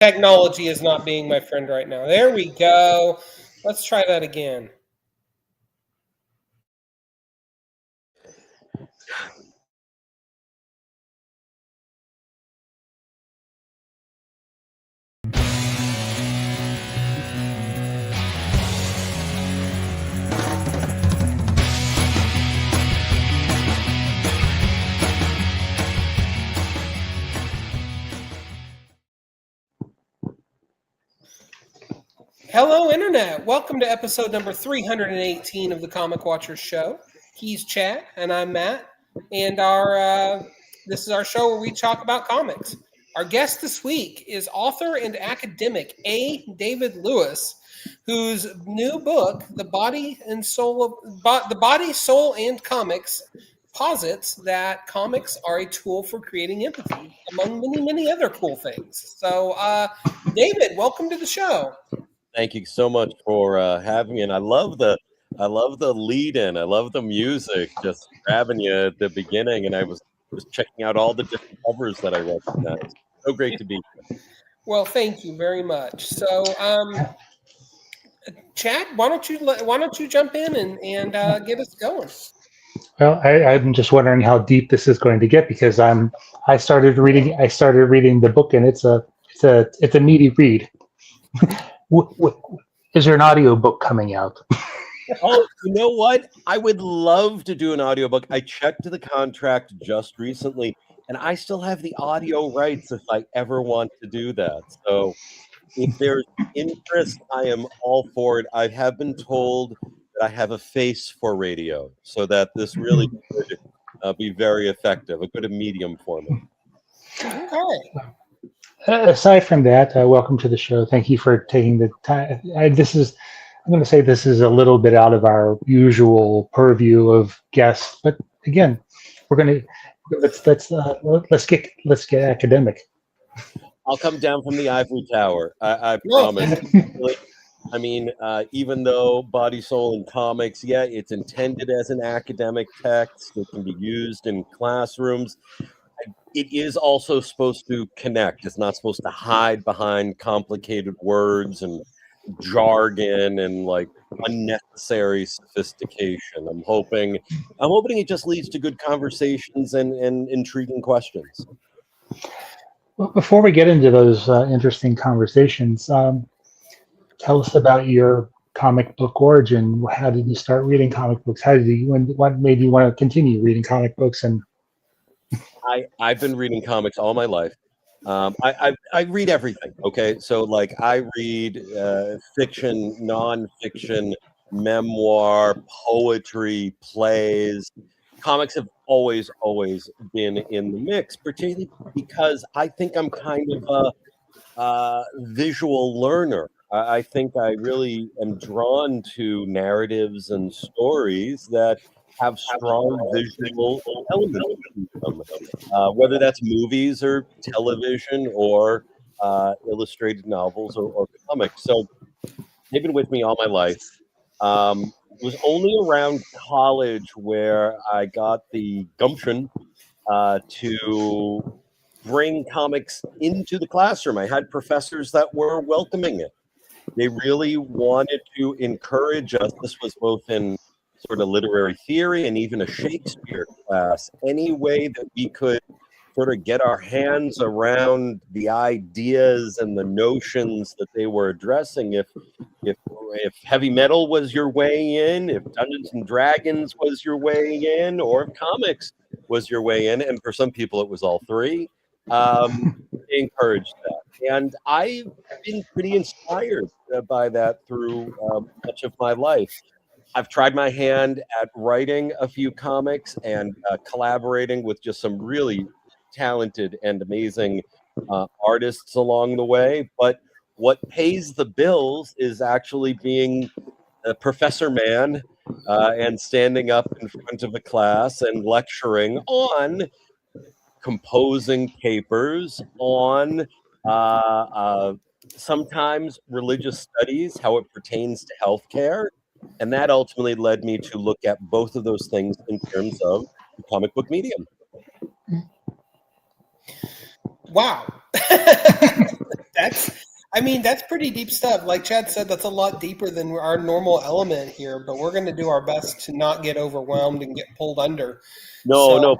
Technology is not being my friend right now. There we go. Let's try that again. Hello, Internet. Welcome to episode number 318 of the Comic Watchers Show. He's Chad, and I'm Matt. And this is our show where we talk about comics. Our guest this week is author and academic A. David Lewis, whose new book, The Body, Soul, and Comics, posits that comics are a tool for creating empathy, among many, many other cool things. So, David, welcome to the show. Thank you so much for having me, and I love the lead-in. I love the music, just grabbing you at the beginning, and I was checking out all the different covers that I recognized. It's so great to be here. Well, thank you very much. So, Chad, why don't you jump in and get us going? Well, I'm just wondering how deep this is going to get because I started reading the book, and it's a meaty read. Is there an audiobook coming out? Oh, you know what? I would love to do an audiobook. I checked the contract just recently, and I still have the audio rights if I ever want to do that. So if there's interest, I am all for it. I have been told that I have a face for radio, so that this really could be very effective, a good medium for me. Okay. Aside from that, welcome to the show. Thank you for taking the time. I'm going to say this is a little bit out of our usual purview of guests, but again, we're going to let's get academic. I'll come down from the ivory tower. I promise. I mean, even though Body, Soul, and Comics, yeah, it's intended as an academic text. It can be used in classrooms. It is also supposed to connect. It's not supposed to hide behind complicated words and jargon and like unnecessary sophistication. I'm hoping it just leads to good conversations and intriguing questions. Well, before we get into those interesting conversations, tell us about your comic book origin. How did you start reading comic books? What made you want to continue reading comic books? And I've been reading comics all my life. I read everything. Okay, so like I read fiction, nonfiction, memoir, poetry, plays. Comics have always been in the mix, particularly because I think I'm kind of a visual learner. I think I really am drawn to narratives and stories that have strong visual elements to them, whether that's movies or television or illustrated novels or comics. So they've been with me all my life. It was only around college where I got the gumption to bring comics into the classroom. I had professors that were welcoming it. They really wanted to encourage us. This was both in sort of literary theory and even a Shakespeare class, any way that we could sort of get our hands around the ideas and the notions that they were addressing. If heavy metal was your way in, if Dungeons and Dragons was your way in, or if comics was your way in, and for some people it was all three, they encouraged that. And I've been pretty inspired by that through much of my life. I've tried my hand at writing a few comics and collaborating with just some really talented and amazing artists along the way. But what pays the bills is actually being a professor man and standing up in front of a class and lecturing on composing papers, on sometimes religious studies, how it pertains to healthcare. And that ultimately led me to look at both of those things in terms of the comic book medium. Wow. That's pretty deep stuff. Like Chad said, that's a lot deeper than our normal element here, but we're going to do our best to not get overwhelmed and get pulled under. No,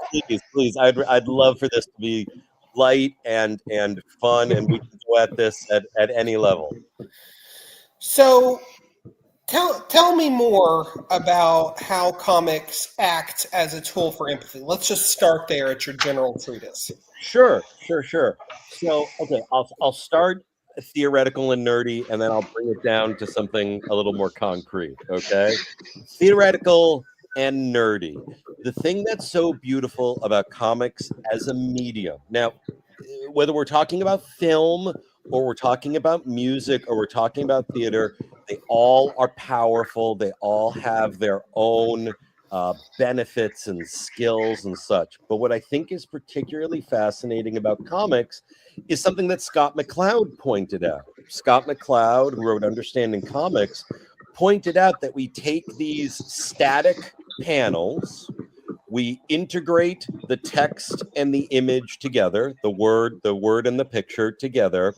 please. I'd love for this to be light and fun, and we can go at this at any level. So tell me more about how comics act as a tool for empathy. Let's just start there at your general treatise. Sure. So, okay, I'll start theoretical and nerdy, and then I'll bring it down to something a little more concrete, okay? Theoretical and nerdy. The thing that's so beautiful about comics as a medium, now, whether we're talking about film or we're talking about music or we're talking about theater, they all are powerful. They all have their own benefits and skills and such. But what I think is particularly fascinating about comics is something that Scott McCloud pointed out. Scott McCloud, who wrote Understanding Comics, pointed out that we take these static panels, we integrate the text and the image together, the word and the picture together,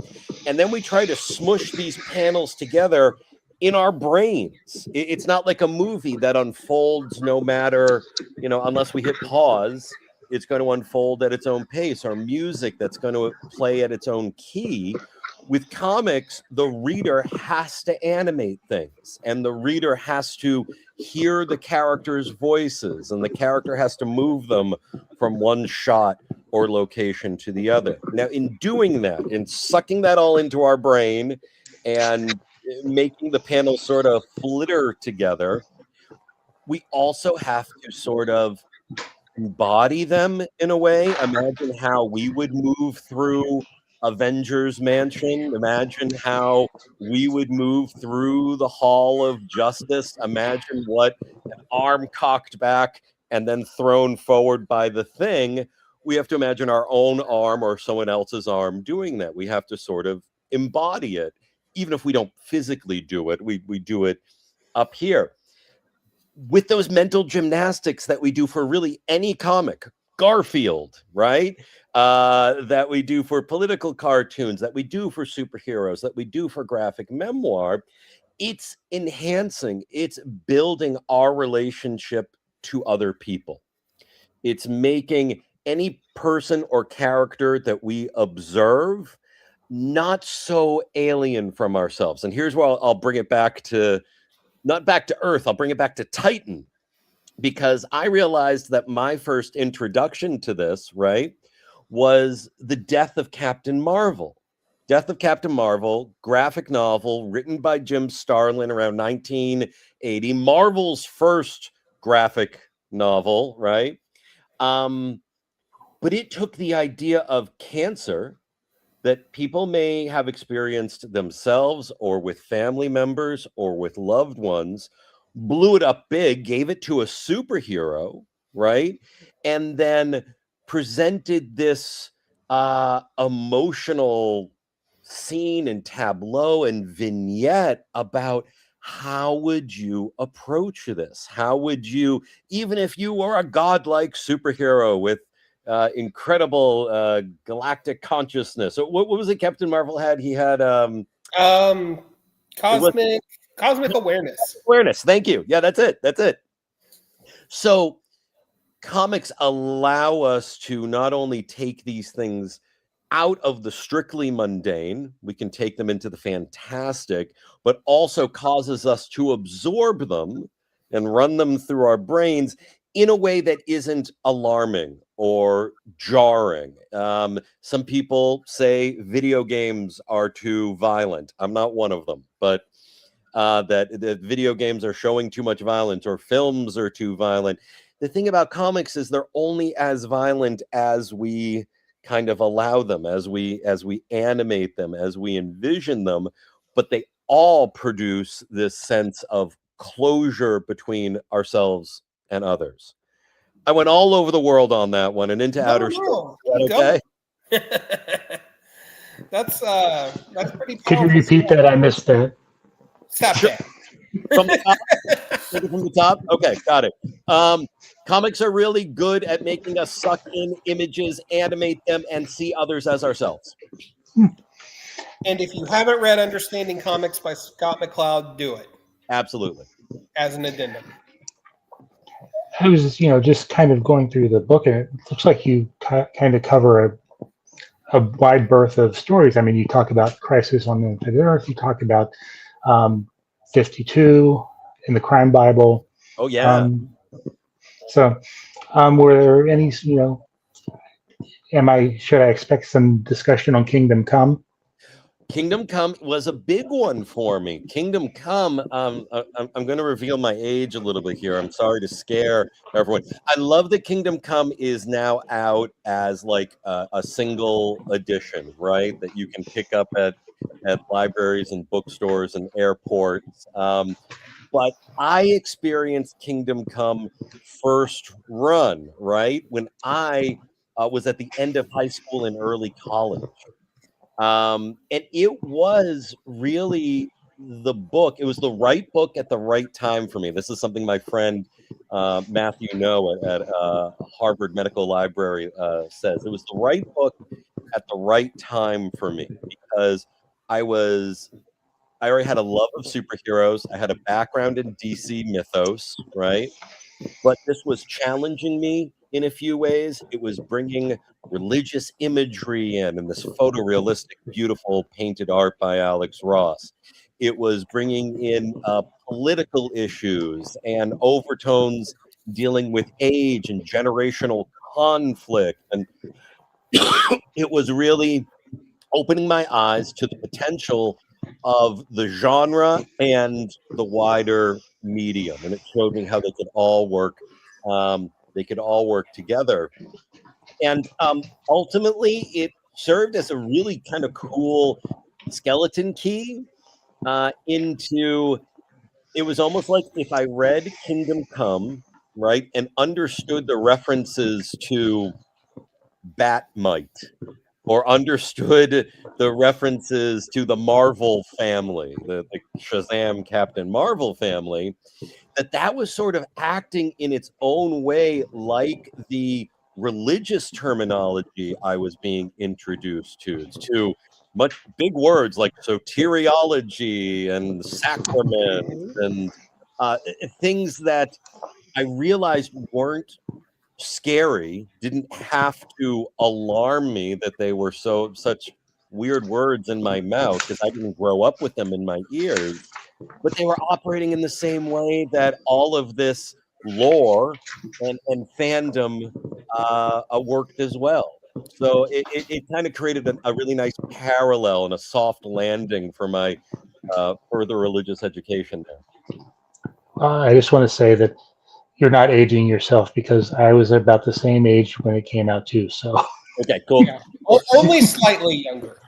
and then we try to smush these panels together in our brains. It's not like a movie that unfolds no matter, unless we hit pause, it's going to unfold at its own pace, or music that's going to play at its own key. With comics, the reader has to animate things, and the reader has to hear the characters' voices, and the character has to move them from one shot or location to the other. Now, in doing that, in sucking that all into our brain and making the panels sort of flitter together, we also have to sort of embody them in a way. Imagine how we would move through Avengers Mansion. Imagine how we would move through the Hall of Justice. Imagine what an arm cocked back and then thrown forward by the Thing. We have to imagine our own arm or someone else's arm doing that. We have to sort of embody it. Even if we don't physically do it, we do it up here. With those mental gymnastics that we do for really any comic, Garfield, right? That we do for political cartoons, that we do for superheroes, that we do for graphic memoir, it's enhancing, it's building our relationship to other people. It's making any person or character that we observe not so alien from ourselves. And here's where I'll bring it back to, not back to Earth, I'll bring it back to Titan, because I realized that my first introduction to this, right, was the Death of Captain Marvel. Death of Captain Marvel, graphic novel written by Jim Starlin around 1980, Marvel's first graphic novel, right? But it took the idea of cancer that people may have experienced themselves or with family members or with loved ones, blew it up big, gave it to a superhero, right? And then presented this emotional scene and tableau and vignette about how would you approach this? How would you, even if you were a godlike superhero with incredible galactic consciousness. So what was it Captain Marvel had? He had cosmic awareness. Awareness. Thank you. Yeah, that's it. So comics allow us to not only take these things out of the strictly mundane, we can take them into the fantastic, but also causes us to absorb them and run them through our brains in a way that isn't alarming or jarring. Some people say video games are too violent. I'm not one of them, but that video games are showing too much violence or films are too violent. The thing about comics is they're only as violent as we kind of allow them, as we animate them, as we envision them, but they all produce this sense of closure between ourselves and others. I went all over the world on that one and into outer space. Okay. That's pretty powerful. Could you repeat that? I missed that. Stop Sure. that. From the top? Take it from the top? Okay, got it. Comics are really good at making us suck in images, animate them, and see others as ourselves. And if you haven't read Understanding Comics by Scott McCloud, do it Absolutely. as an addendum. I was, just kind of going through the book, and it looks like you kind of cover a wide berth of stories. I mean, you talk about Crisis on Infinite Earth, you talk about 52 in the Crime Bible. Oh yeah. Were there any, should I expect some discussion on Kingdom Come? Kingdom Come was a big one for me. Kingdom Come, I'm going to reveal my age a little bit here. I'm sorry to scare everyone. I love that Kingdom Come is now out as like a single edition, right? That you can pick up at libraries and bookstores and airports. But I experienced Kingdom Come first run, right? When I was at the end of high school and early college. And it was really the book. It was the right book at the right time for me. This is something my friend Matthew Noah at Harvard Medical Library says. It was the right book at the right time for me because I already had a love of superheroes. I had a background in DC mythos, right? But this was challenging me in a few ways. It was bringing religious imagery in and this photorealistic, beautiful painted art by Alex Ross. It was bringing in political issues and overtones dealing with age and generational conflict. And it was really opening my eyes to the potential of the genre and the wider medium. And it showed me how they could all work. They could all work together. And ultimately, it served as a really kind of cool skeleton key into. It was almost like if I read Kingdom Come, right, and understood the references to Bat-Mite, or understood the references to the Marvel family, the Shazam Captain Marvel family, that was sort of acting in its own way like the religious terminology I was being introduced to much big words like soteriology and sacrament and things that I realized weren't scary, didn't have to alarm me that they were such weird words in my mouth because I didn't grow up with them in my ears, but they were operating in the same way that all of this lore and fandom worked as well. So it kind of created a really nice parallel and a soft landing for my further religious education there. I just want to say that you're not aging yourself because I was about the same age when it came out too. So okay, cool. Yeah. Only slightly younger,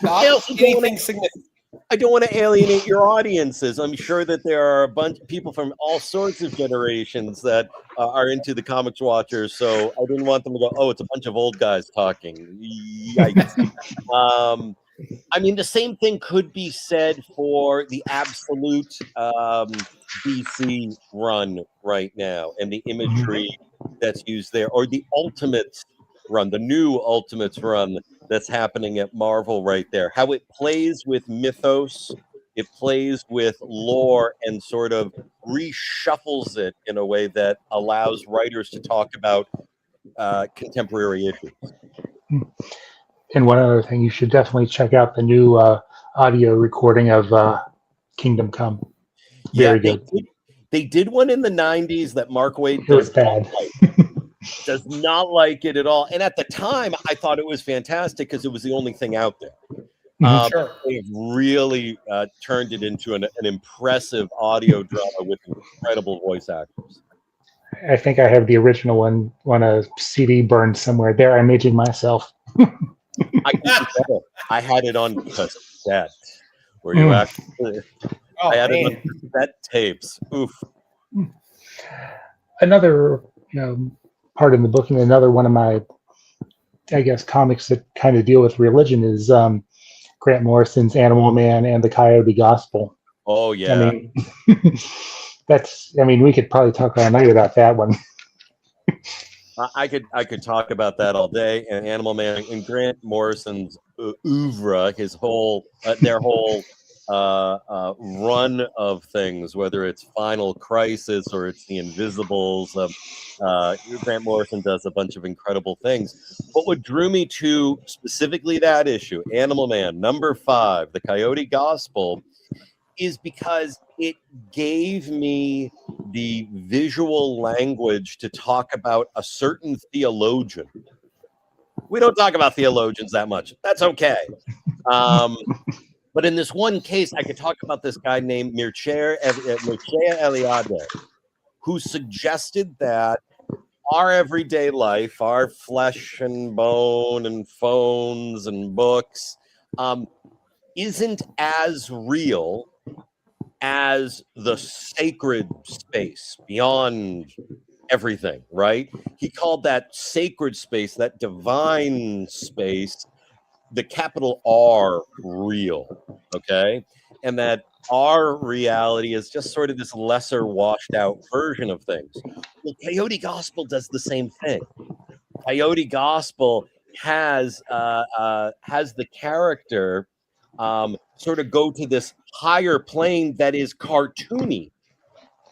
not anything significant. I don't want to alienate your audiences. I'm sure that there are a bunch of people from all sorts of generations that are into the Comics Watchers. So I didn't want them to go, oh, it's a bunch of old guys talking. Yikes. I mean, the same thing could be said for the absolute DC run right now and the imagery that's used there, or the Ultimates run, the new Ultimates run that's happening at Marvel right there. How it plays with mythos, it plays with lore and sort of reshuffles it in a way that allows writers to talk about contemporary issues. And one other thing, you should definitely check out the new audio recording of Kingdom Come. Very good. They did one in the 90s that Mark Waid It was bad. does not like it at all. And at the time, I thought it was fantastic because it was the only thing out there. Sure. They've really turned it into an impressive audio drama with incredible voice actors. I think I have the original one on a CD burned somewhere. There, I'm aging myself. I had it on cassette, where you actually. I had it on cassette tapes. Oof. Another, part in the book, and another one of my, I guess, comics that kind of deal with religion is Grant Morrison's Animal Man and the Coyote Gospel. Oh yeah. I mean, we could probably talk all night about that one. I could talk about that all day. And Animal Man and Grant Morrison's oeuvre, his whole their whole run of things, whether it's Final Crisis or it's The Invisibles. Grant Morrison does a bunch of incredible things. But what drew me to specifically that issue, Animal Man, number 5, The Coyote Gospel, is because it gave me the visual language to talk about a certain theologian. We don't talk about theologians that much. That's okay. But in this one case, I could talk about this guy named Mircea Eliade, who suggested that our everyday life, our flesh and bone and phones and books, isn't as real as the sacred space beyond everything, right? He called that sacred space, that divine space, the capital R real, okay? And that our reality is just sort of this lesser washed out version of things. Well, Coyote Gospel does the same thing. Coyote Gospel has the character sort of go to this higher plane that is cartoony,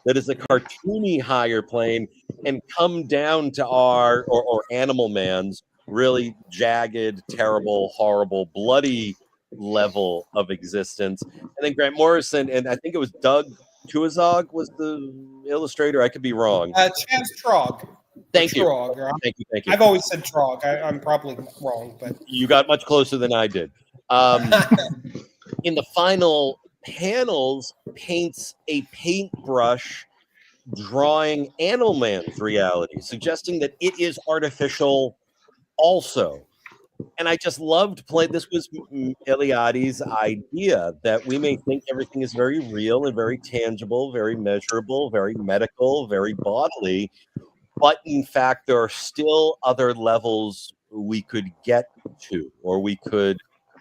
that is a cartoony higher plane, and come down to our or Animal Man's really jagged, terrible, horrible, bloody level of existence. And then Grant Morrison, and I think it was Doug Tuazog was the illustrator. I could be wrong. Chaz Trog. Thank you. Trog. Thank you. Thank you. I've always said Trog. I'm probably wrong, but you got much closer than I did. In the final panels, paints a paintbrush drawing Animal Man's reality, suggesting that it is artificial also. And I just loved playing. This was Eliade's idea that we may think everything is very real and very tangible, very measurable, very medical, very bodily, but in fact, there are still other levels we could get to, or we could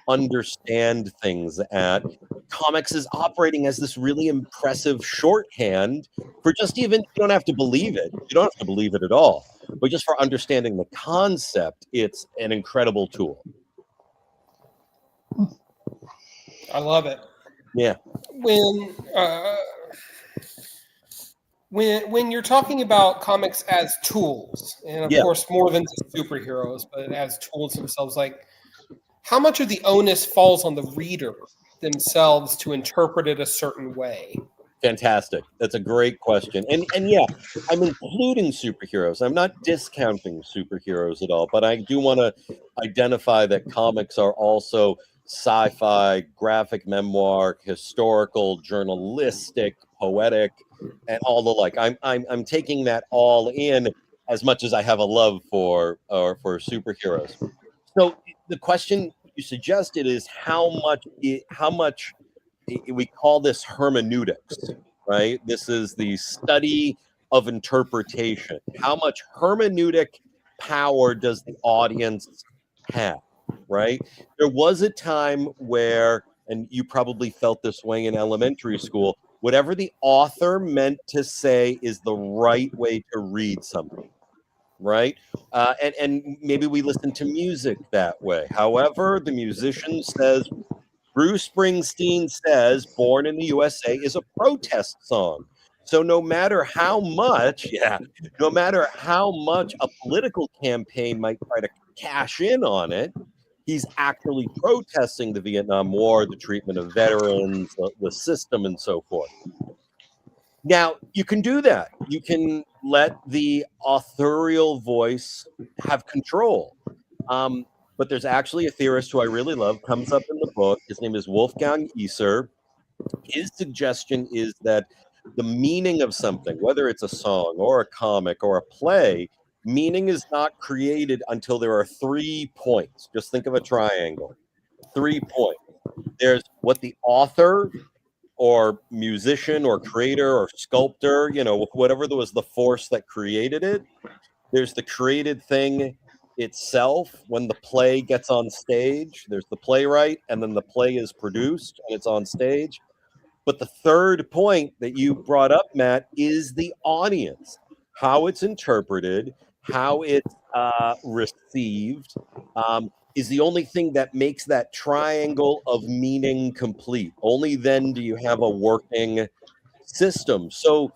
understand things at. Comics is operating as this really impressive shorthand for just even, you don't have to believe it. You don't have to believe it at all. But just for understanding the concept, it's an incredible tool. I love it. Yeah. When you're talking about comics as tools, and of course more than just superheroes, but as tools themselves, like how much of the onus falls on the reader themselves to interpret it a certain way? Fantastic. That's a great question. And yeah, I'm including superheroes. I'm not discounting superheroes at all, but I do want to identify that comics are also sci-fi, graphic memoir, historical, journalistic, poetic, and all the like. I'm taking that all in as much as I have a love for superheroes. So the question you suggested is how much we call this hermeneutics, right? This is the study of interpretation. How much hermeneutic power does the audience have, right? There was a time where, and you probably felt this way in elementary school, whatever the author meant to say is the right way to read something, right? And maybe we listen to music that way. However, the musician says, Bruce Springsteen says Born in the USA is a protest song. So no matter how much a political campaign might try to cash in on it, he's actually protesting the Vietnam War, the treatment of veterans, the system, and so forth. Now, you can do that. You can let the authorial voice have control. But there's actually a theorist who I really love, comes up in the book. His name is Wolfgang Iser. His suggestion is that the meaning of something, whether it's a song or a comic or a play, meaning is not created until there are 3 points. Just think of a triangle. 3 points. There's what the author or musician or creator or sculptor, whatever was the force that created it. There's the created thing itself. When the play gets on stage, there's the playwright, and then the play is produced and it's on stage. But the third point that you brought up, Matt, is the audience, how it's interpreted, how it's received. is the only thing that makes that triangle of meaning complete. Only then do you have a working system. So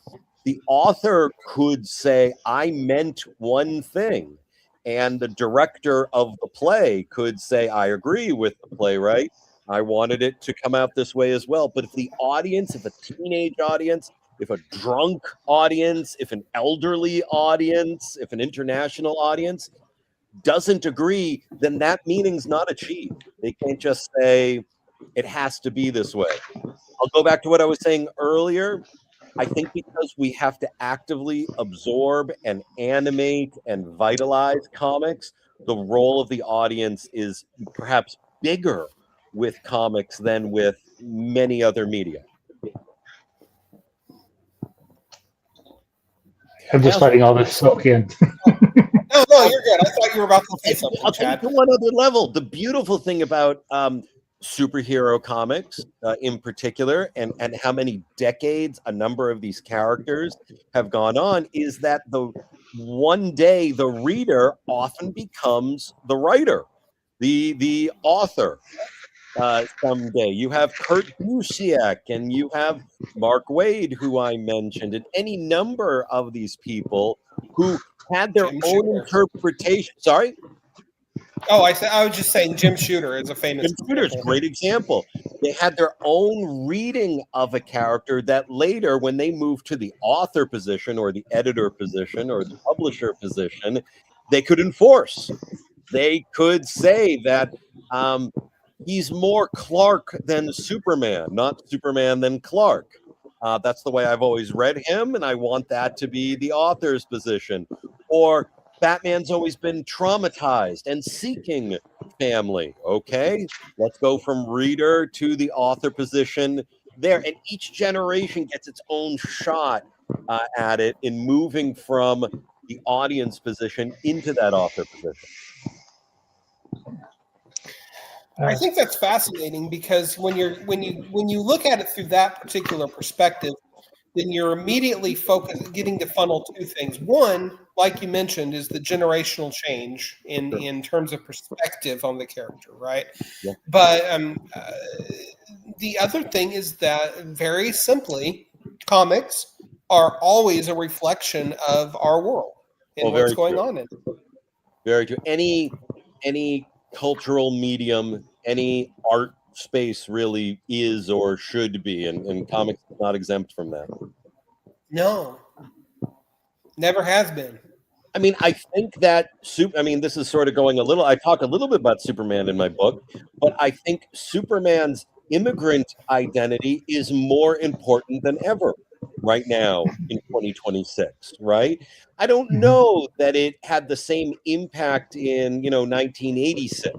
the author could say, I meant one thing. And the director of the play could say, I agree with the playwright. I wanted it to come out this way as well. But if the audience, if a teenage audience, if a drunk audience, if an elderly audience, if an international audience doesn't agree, then that meaning's not achieved. They can't just say it has to be this way. I'll go back to what I was saying earlier. I think because we have to actively absorb and animate and vitalize comics, the role of the audience is perhaps bigger with comics than with many other media. I'm just letting all this soak in. No, you're good. I thought you were about to say something, I'll take Chad. it to one other level. The beautiful thing about superhero comics in particular, and how many decades a number of these characters have gone on, is that the one day the reader often becomes the writer, the author. Someday you have Kurt Busiek and you have Mark Waid, who I mentioned, and any number of these people who had their Jim own Shooter. interpretation. Sorry? Oh, I was just saying Jim Shooter is a famous Jim Shooter's a example. great example. They had their own reading of a character that later, when they moved to the author position or the editor position or the publisher position, they could enforce. They could say that he's more Clark than Superman, not Superman than Clark. That's the way I've always read him, and I want that to be the author's position. Or Batman's always been traumatized and seeking family. Okay, let's go from reader to the author position there. And each generation gets its own shot at it in moving from the audience position into that author position. I think that's fascinating because when you look at it through that particular perspective, then you're immediately getting to funnel two things. One, like you mentioned, is the generational change in terms of perspective on the character, right? Yeah. But the other thing is that, very simply, comics are always a reflection of our world and what's going on in it. Very true. Any cultural medium, any art space really is or should be, and comics is not exempt from that. No, never has been. I mean, I think that this is sort of going a little. I talk a little bit about Superman in my book, but I think Superman's immigrant identity is more important than ever right now in 2026. Right? I don't know that it had the same impact in 1986.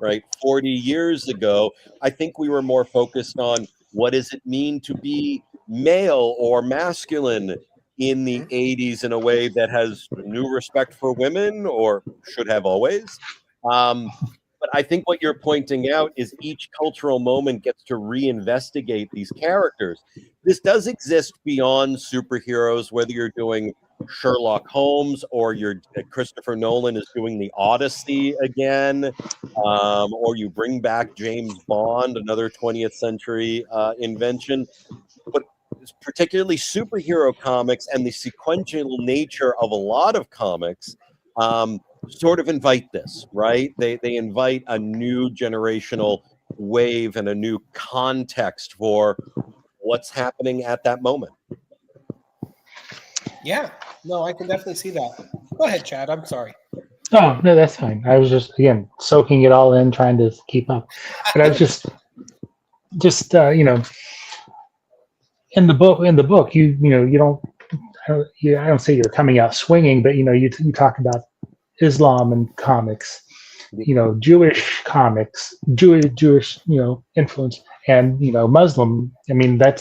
Right, 40 years ago, I think we were more focused on what does it mean to be male or masculine in the 80s in a way that has new respect for women, or should have always. But I think what you're pointing out is each cultural moment gets to reinvestigate these characters. This does exist beyond superheroes, whether you're doing Sherlock Holmes or Christopher Nolan is doing the Odyssey again, or you bring back James Bond, another 20th century invention. But particularly superhero comics and the sequential nature of a lot of comics sort of invite this, right? They invite a new generational wave and a new context for what's happening at that moment. Yeah, no, I can definitely see that. Go ahead, Chad. I'm sorry. Oh, no, that's fine. I was just, again, soaking it all in, trying to keep up. But I was just in the book, you don't, I don't say you're coming out swinging, but you talk about Islam and comics, Jewish comics, Jewish influence, and Muslim. I mean, I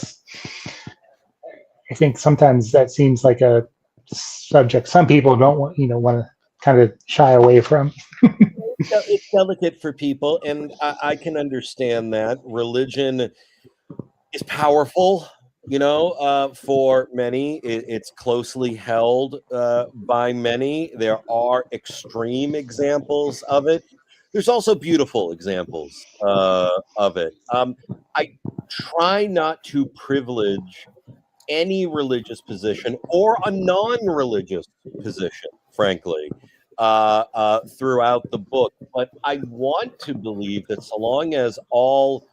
think sometimes that seems like a subject some people don't want to kind of shy away from. It's delicate for people, and I can understand that. Religion is powerful, for many. It's closely held by many. There are extreme examples of it. There's also beautiful examples of it. I try not to privilege any religious position or a non-religious position, frankly, throughout the book. But I want to believe that so long as all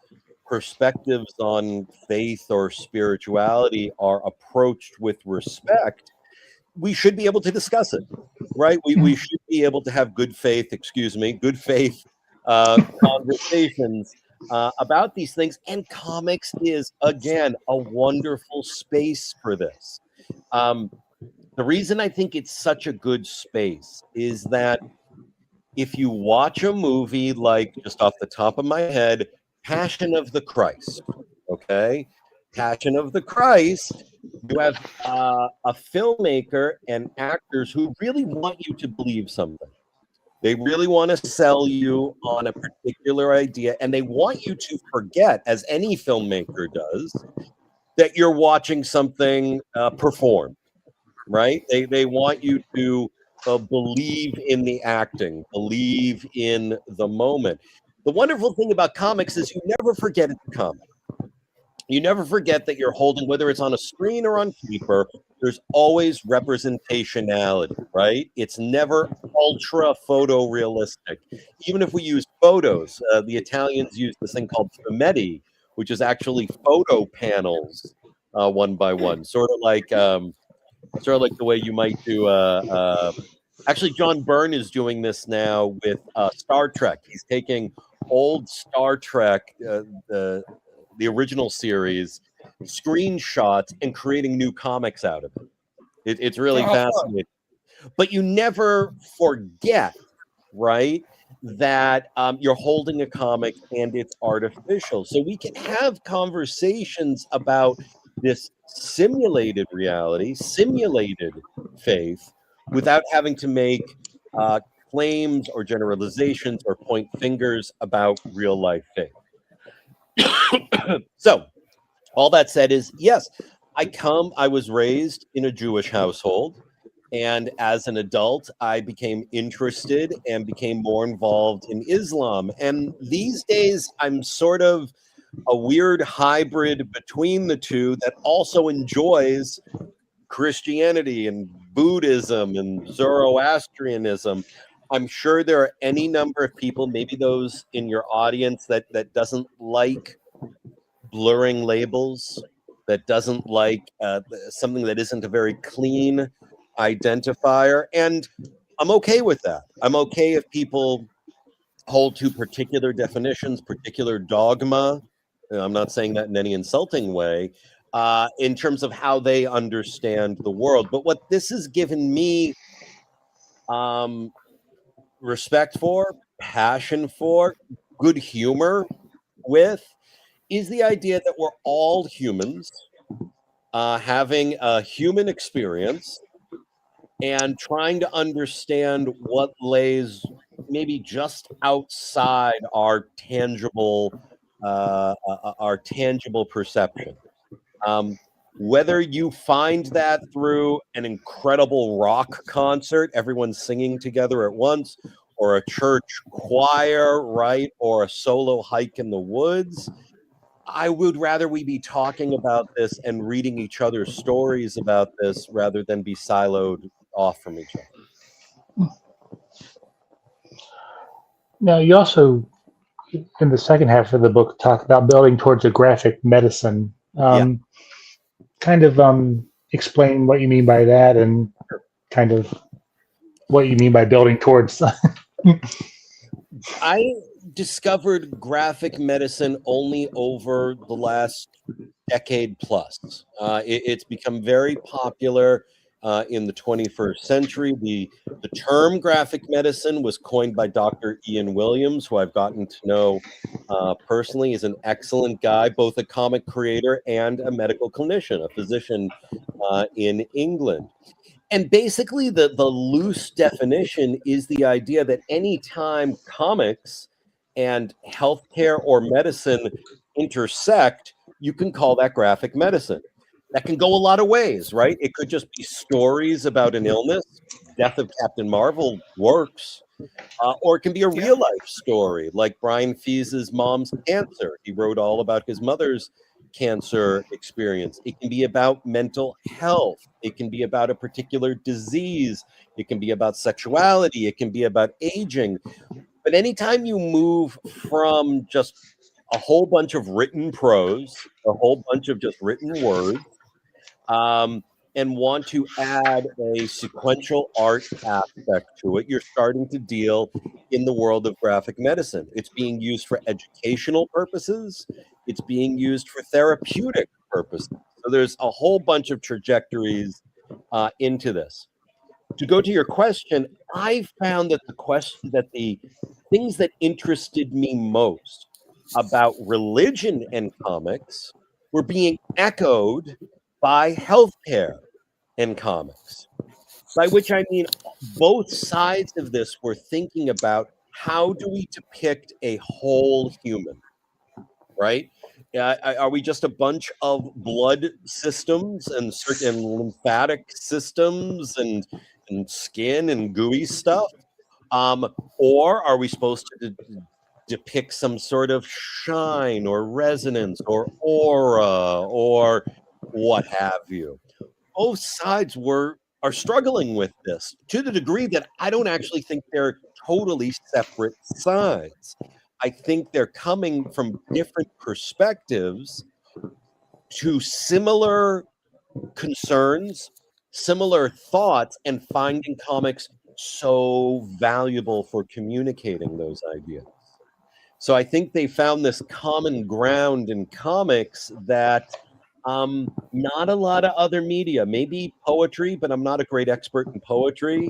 perspectives on faith or spirituality are approached with respect, we should be able to discuss it, right? We should be able to have good faith conversations about these things. And comics is, again, a wonderful space for this. The reason I think it's such a good space is that if you watch a movie like, just off the top of my head, Passion of the Christ, okay? Passion of the Christ, you have a filmmaker and actors who really want you to believe something. They really want to sell you on a particular idea, and they want you to forget, as any filmmaker does, that you're watching something performed, right? They want you to believe in the acting, believe in the moment. The wonderful thing about comics is you never forget it's a comic. You never forget that you're holding, whether it's on a screen or on paper, there's always representationality, right? It's never ultra photorealistic. Even if we use photos, the Italians use this thing called fumetti, which is actually photo panels one by one, sort of like the way you might do. Actually, John Byrne is doing this now with Star Trek. He's taking old Star Trek, the original series, screenshots, and creating new comics out of it. It's really fascinating. But you never forget, right, that you're holding a comic and it's artificial. So we can have conversations about this simulated reality, simulated faith, without having to make claims or generalizations or point fingers about real life faith. So, all that said is, yes, I was raised in a Jewish household, and as an adult, I became interested and became more involved in Islam. And these days, I'm sort of a weird hybrid between the two that also enjoys Christianity and Buddhism and Zoroastrianism. I'm sure there are any number of people, maybe those in your audience, that doesn't like blurring labels, that doesn't like something that isn't a very clean identifier. And I'm okay with that. I'm okay if people hold to particular definitions, particular dogma. I'm not saying that in any insulting way, in terms of how they understand the world. But what this has given me respect for, passion for, good humor with, is the idea that we're all humans having a human experience and trying to understand what lays maybe just outside our tangible perception. Whether you find that through an incredible rock concert, everyone singing together at once, or a church choir, right, or a solo hike in the woods, I would rather we be talking about this and reading each other's stories about this rather than be siloed off from each other. Now, you also, in the second half of the book, talk about building towards a graphic medicine. Kind of explain what you mean by that and kind of what you mean by building towards. I discovered graphic medicine only over the last decade plus. It's become very popular in the 21st century. The term graphic medicine was coined by Dr. Ian Williams, who I've gotten to know personally. Is an excellent guy, both a comic creator and a medical clinician, a physician in England. And basically, the loose definition is the idea that anytime comics and healthcare or medicine intersect, you can call that graphic medicine. that can go a lot of ways, right? It could just be stories about an illness. Death of Captain Marvel works. Or it can be a real life story, like Brian Fee's mom's cancer. He wrote all about his mother's cancer experience. It can be about mental health. It can be about a particular disease. It can be about sexuality. It can be about aging. But anytime you move from just a whole bunch of written prose, a whole bunch of just written words, and want to add a sequential art aspect to it, you're starting to deal in the world of graphic medicine. It's being used for educational purposes. It's being used for therapeutic purposes. So there's a whole bunch of trajectories into this. To go to your question, I found that the things that interested me most about religion and comics were being echoed by healthcare and comics, by which I mean both sides of this were thinking about how do we depict a whole human, right? Are we just a bunch of blood systems and certain lymphatic systems and skin and gooey stuff? Or are we supposed to depict some sort of shine or resonance or aura or what have you? Both sides are struggling with this to the degree that I don't actually think they're totally separate sides. I think they're coming from different perspectives to similar concerns, similar thoughts, and finding comics so valuable for communicating those ideas. So I think they found this common ground in comics that not a lot of other media, maybe poetry, but I'm not a great expert in poetry,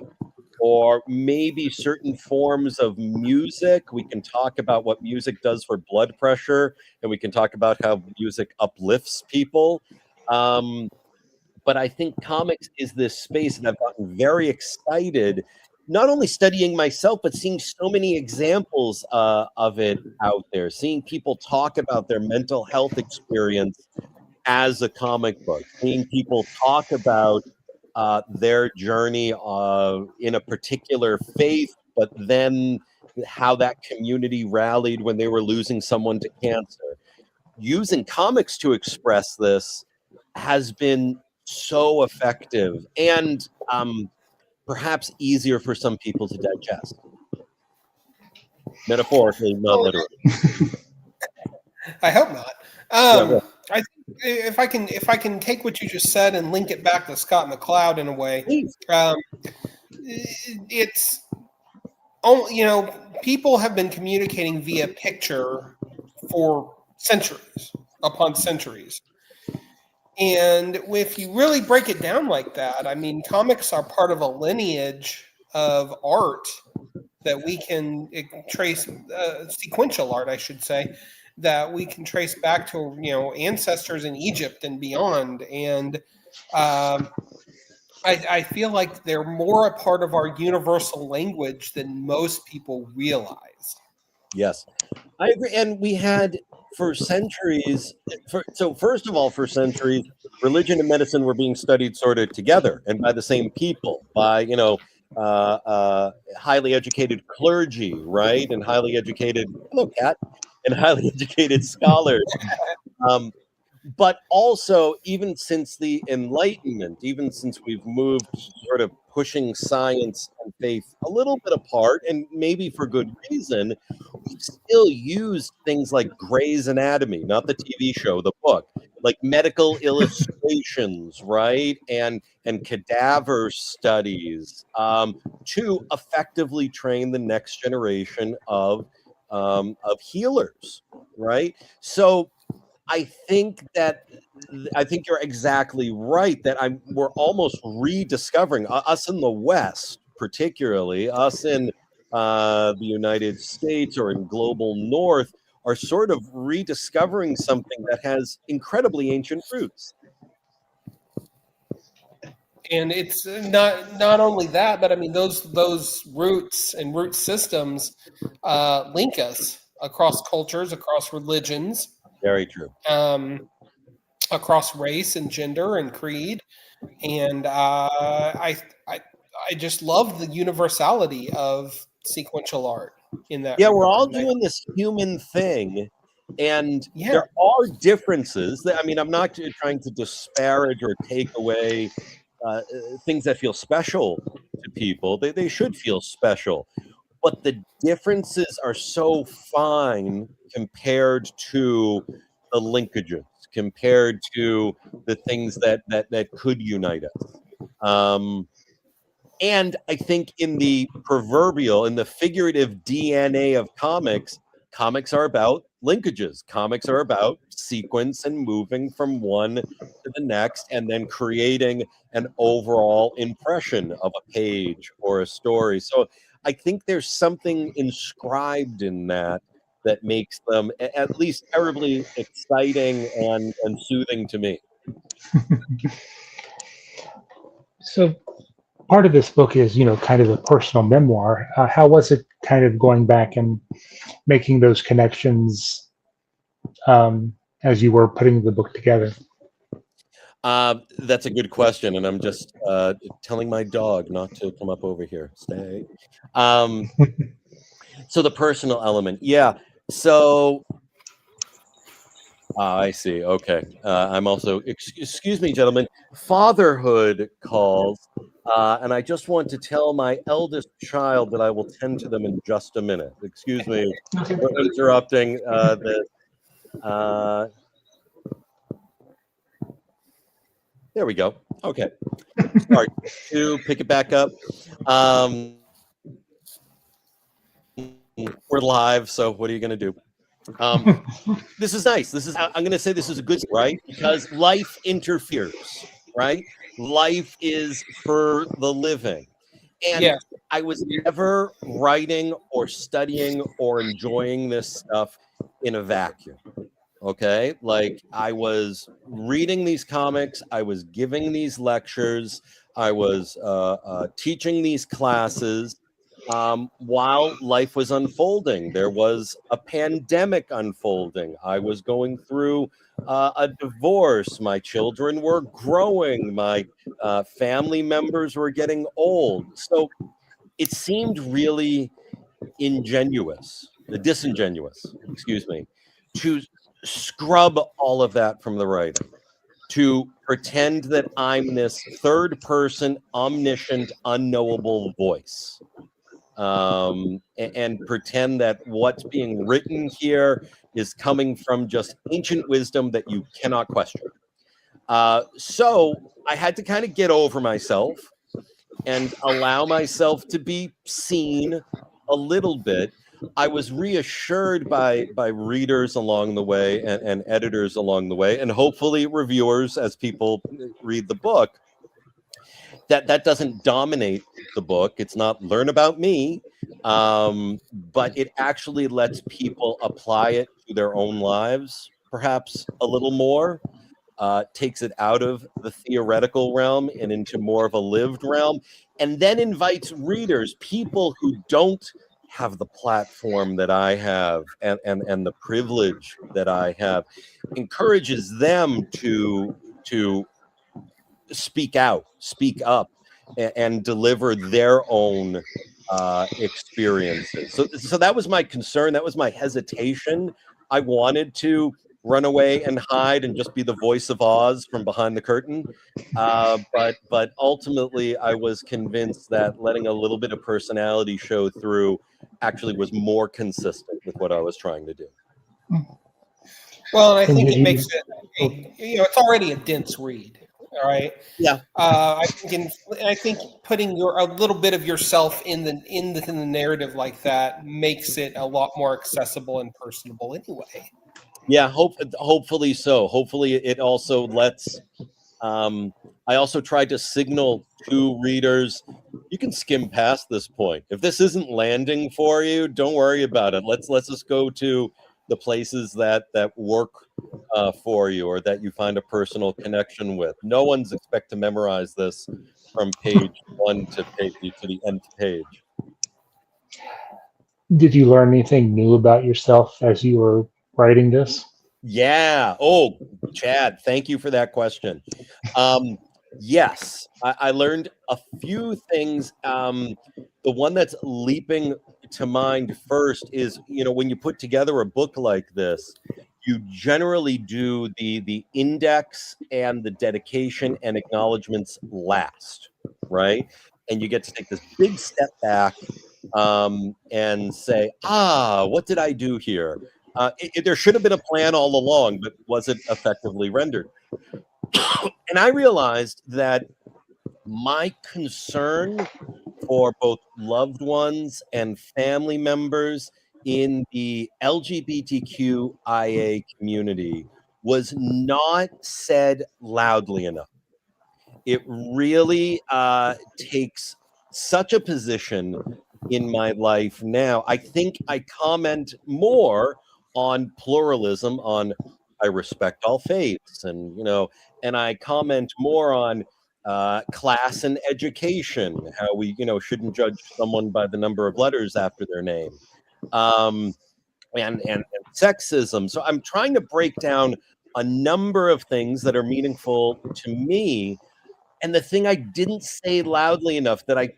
or maybe certain forms of music. We can talk about what music does for blood pressure, and we can talk about how music uplifts people. But I think comics is this space, and I've gotten very excited, not only studying myself, but seeing so many examples of it out there, seeing people talk about their mental health experience as a comic book, seeing people talk about their journey in a particular faith, but then how that community rallied when they were losing someone to cancer. Using comics to express this has been so effective and perhaps easier for some people to digest. Metaphorically, not literally. I hope not. Yeah. I think if I can take what you just said and link it back to Scott McCloud in a way, it's people have been communicating via picture for centuries upon centuries. And if you really break it down like that, I mean, comics are part of a lineage of art that we can trace, sequential art, I should say, that we can trace back to, ancestors in Egypt and beyond. And I feel like they're more a part of our universal language than most people realize. Yes, I agree. And we had for centuries, first of all, for centuries, religion and medicine were being studied sort of together and by the same people, by, highly educated clergy, right? And highly educated, hello, Kat, and highly educated scholars. But also, even since the Enlightenment, even since we've moved sort of pushing science and faith a little bit apart, and maybe for good reason, we still use things like Grey's Anatomy, not the TV show, the book, like medical illustrations, right? And cadaver studies to effectively train the next generation of healers, right? So I think you're exactly right that we're almost rediscovering us in the West, particularly us in the United States or in global North, are sort of rediscovering something that has incredibly ancient roots. And it's not only that, but I mean those roots and root systems link us across cultures, across religions. Very true. across race and gender and creed, and I just love the universality of sequential art in that Yeah, we're regard. all And doing this human thing, and yeah, there are differences. I mean, I'm not trying to disparage or take away things that feel special to people. They should feel special, but the differences are so fine compared to the linkages, compared to the things that could unite us. And I think in the proverbial, in the figurative DNA of comics, comics are about linkages. Comics are about sequence and moving from one to the next and then creating an overall impression of a page or a story. So I think there's something inscribed in that that makes them at least terribly exciting and soothing to me. So part of this book is, kind of a personal memoir. How was it kind of going back and making those connections as you were putting the book together? That's a good question, and I'm just telling my dog not to come up over here. Stay. So the personal element, yeah. So I see. Okay. I'm also, excuse me, gentlemen, fatherhood calls, and I just want to tell my eldest child that I will tend to them in just a minute. Excuse me for interrupting this. There we go. Okay. Sorry to pick it back up. We're live, so what are you going to do? This is nice. I'm going to say this is a good, right? Because life interferes, right? Life is for the living. And yeah, I was never writing or studying or enjoying this stuff in a vacuum. Okay. Like I was reading these comics, I was giving these lectures, I was teaching these classes. While life was unfolding, there was a pandemic unfolding. I was going through a divorce. My children were growing. My family members were getting old. So it seemed really disingenuous, excuse me, to scrub all of that from the writing, to pretend that I'm this third person, omniscient, unknowable voice. And pretend that what's being written here is coming from just ancient wisdom that you cannot question. So I had to kind of get over myself and allow myself to be seen a little bit. I was reassured by readers along the way and editors along the way, and hopefully reviewers as people read the book, that doesn't dominate the book. It's not learn about me, but it actually lets people apply it to their own lives, perhaps a little more. Takes it out of the theoretical realm and into more of a lived realm, and then invites readers, people who don't have the platform that I have and the privilege that I have, encourages them to speak out, speak up, and deliver their own experiences. So that was my concern. That was my hesitation. I wanted to run away and hide and just be the voice of Oz from behind the curtain. But ultimately, I was convinced that letting a little bit of personality show through actually was more consistent with what I was trying to do. well, and I think it makes it, it's already a dense read. All right. Yeah. I think putting a little bit of yourself in the narrative like that makes it a lot more accessible and personable anyway. Yeah, hopefully so. Hopefully it also lets. I also tried to signal to readers, you can skim past this point. If this isn't landing for you, don't worry about it. Let's just go to the places that work for you or that you find a personal connection with. No one's expect to memorize this from page 1 to the nth page. Did you learn anything new about yourself as you were writing this? Yeah. Oh, Chad, thank you for that question. Yes, I learned a few things. The one that's leaping to mind first is, when you put together a book like this, you generally do the index and the dedication and acknowledgments last, right? And you get to take this big step back and say, what did I do here? There should have been a plan all along, but was it effectively rendered? And I realized that my concern for both loved ones and family members in the LGBTQIA community was not said loudly enough. It really takes such a position in my life now. I think I comment more on pluralism, on I respect all faiths, and I comment more on class and education, how we, shouldn't judge someone by the number of letters after their name, and sexism. So I'm trying to break down a number of things that are meaningful to me. And the thing I didn't say loudly enough that I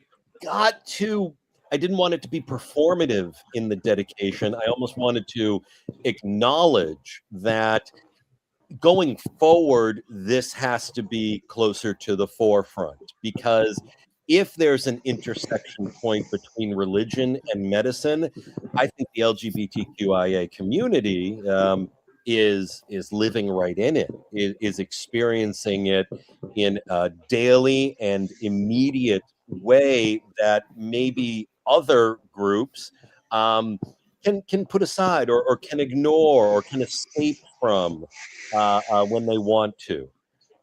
didn't want it to be performative in the dedication. I almost wanted to acknowledge that going forward, this has to be closer to the forefront, because if there's an intersection point between religion and medicine, I think the LGBTQIA community is living right in it, is experiencing it in a daily and immediate way that maybe other groups can put aside or can ignore or can escape from when they want to.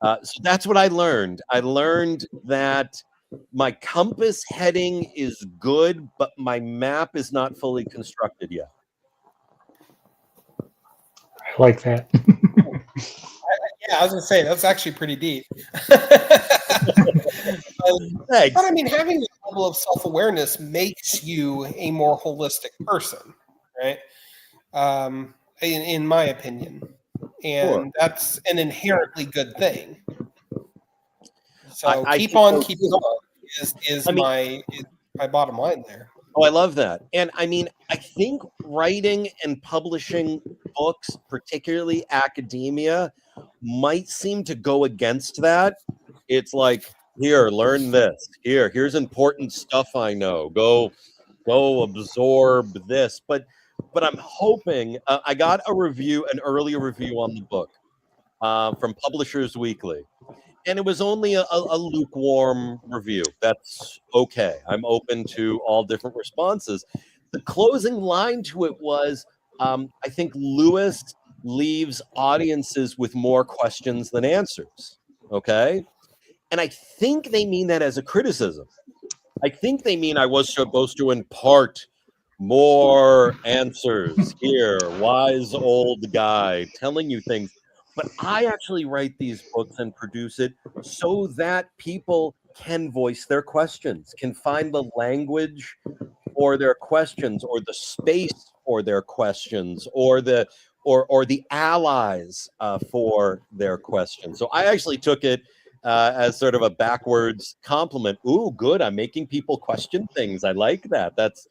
So that's what I learned. I learned that my compass heading is good, but my map is not fully constructed yet. I like that. Yeah, I was going to say, that's actually pretty deep. Thanks. But I mean, having a level of self-awareness makes you a more holistic person, right? In my opinion. And Sure. that's an inherently good thing. So I keep think on those- keeping on is my bottom line there. Oh, I love that. And I mean, I think writing and publishing books, particularly academia, might seem to go against that. It's like, here, learn this. Here's important stuff I know. Go absorb this. But I'm hoping I got an early review on the book from Publishers Weekly. And it was only a lukewarm review. That's okay. I'm open to all different responses. The closing line to it was, I think Lewis leaves audiences with more questions than answers. Okay. And I think they mean that as a criticism. I think they mean I was supposed to impart more answers here, wise old guy telling you things. But I actually write these books and produce it so that people can voice their questions, can find the language for their questions, or the space for their questions, or the allies for their questions. So I actually took it as sort of a backwards compliment. Ooh, good! I'm making people question things. I like that. That's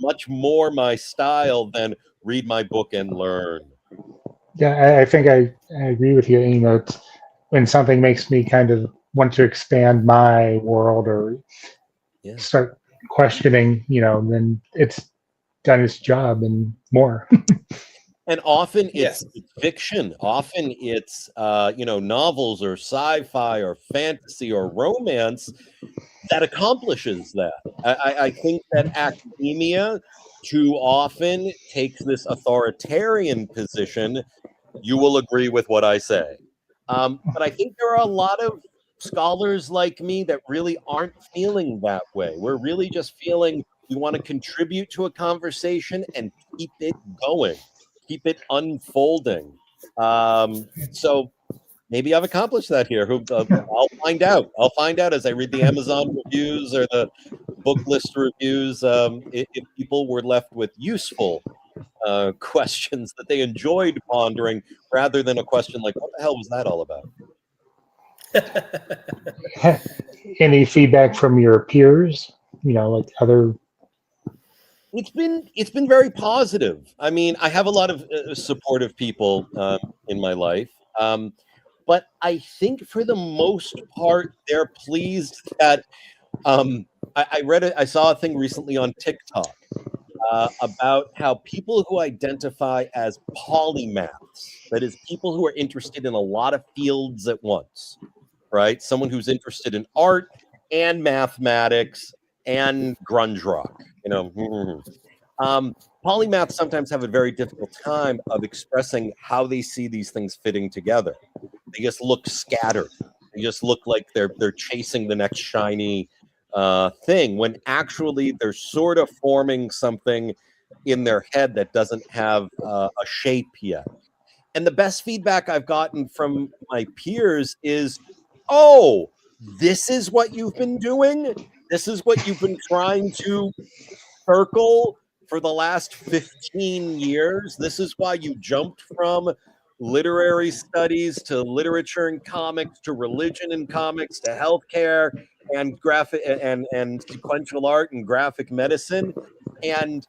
much more my style than read my book and learn. Yeah, I think I agree with you. It's when something makes me kind of want to expand my world or start questioning, then it's done its job and more. And often it's fiction. Often it's novels or sci-fi or fantasy or romance that accomplishes that. I think that academia too often takes this authoritarian position. You will agree with what I say. But I think there are a lot of scholars like me that really aren't feeling that way. We're really just feeling we want to contribute to a conversation and keep it going, keep it unfolding. So maybe I've accomplished that here. I'll find out. I'll find out as I read the Amazon reviews or the book list reviews if people were left with useful questions that they enjoyed pondering, rather than a question like, "What the hell was that all about?" Any feedback from your peers? Like other. It's been very positive. I mean, I have a lot of supportive people in my life, but I think for the most part, they're pleased that I saw a thing recently on TikTok about how people who identify as polymaths, that is, people who are interested in a lot of fields at once, right? Someone who's interested in art and mathematics and grunge rock, polymaths sometimes have a very difficult time of expressing how they see these things fitting together. They just look scattered. They just look like they're chasing the next shiny thing, when actually they're sort of forming something in their head that doesn't have a shape yet. And the best feedback I've gotten from my peers is, "Oh, this is what you've been doing? This is what you've been trying to circle for the last 15 years? This is why you jumped from literary studies to literature and comics to religion and comics to healthcare and graphic and sequential art and graphic medicine." And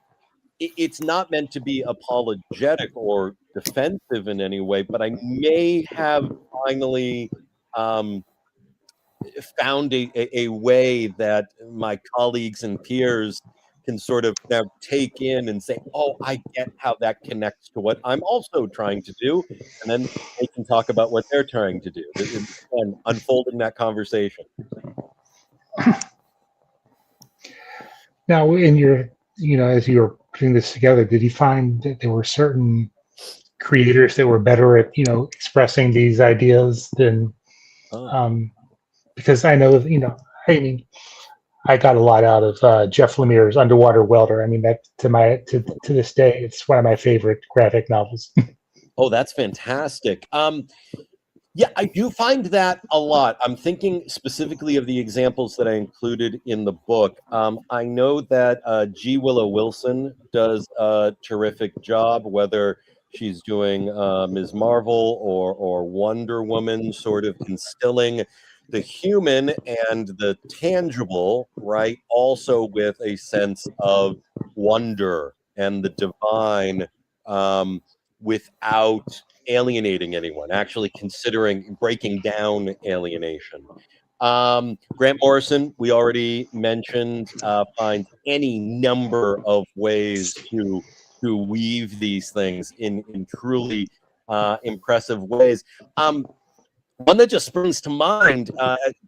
it's not meant to be apologetic or defensive in any way, but I may have finally found a way that my colleagues and peers can sort of now take in and say, "Oh, I get how that connects to what I'm also trying to do," and then they can talk about what they're trying to do, and unfolding that conversation. Now, in your, as you were putting this together, did you find that there were certain creators that were better at, expressing these ideas than, because I know, I mean, I got a lot out of Jeff Lemire's Underwater Welder. I mean, that to this day, it's one of my favorite graphic novels. Oh, that's fantastic. Yeah, I do find that a lot. I'm thinking specifically of the examples that I included in the book. I know that G. Willow Wilson does a terrific job, whether she's doing Ms. Marvel or Wonder Woman, sort of instilling the human and the tangible, right? Also with a sense of wonder and the divine, without alienating anyone, actually considering breaking down alienation. Grant Morrison, we already mentioned, finds any number of ways to weave these things in truly impressive ways. One that just springs to mind,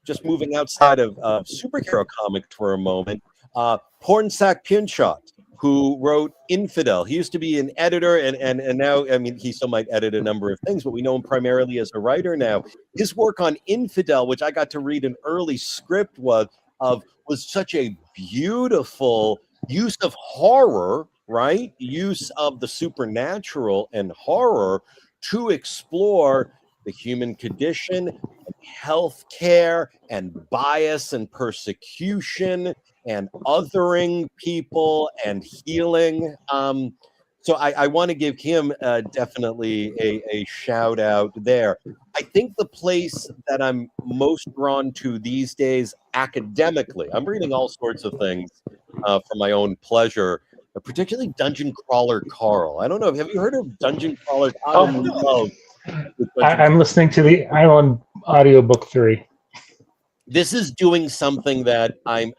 just moving outside of superhero comics for a moment, Pornsak Pinshat, who wrote Infidel. He used to be an editor, and now, I mean, he still might edit a number of things, but we know him primarily as a writer now. His work on Infidel, which I got to read an early script was such a beautiful use of horror, right? Use of the supernatural and horror to explore the human condition, healthcare, and bias and persecution and othering people and healing. So I want to give him definitely a shout out there. I think the place that I'm most drawn to these days academically, I'm reading all sorts of things for my own pleasure, particularly Dungeon Crawler Carl. I don't know. Have you heard of Dungeon Crawler Carl? I'm listening to I'm on audiobook 3. This is doing something that I'm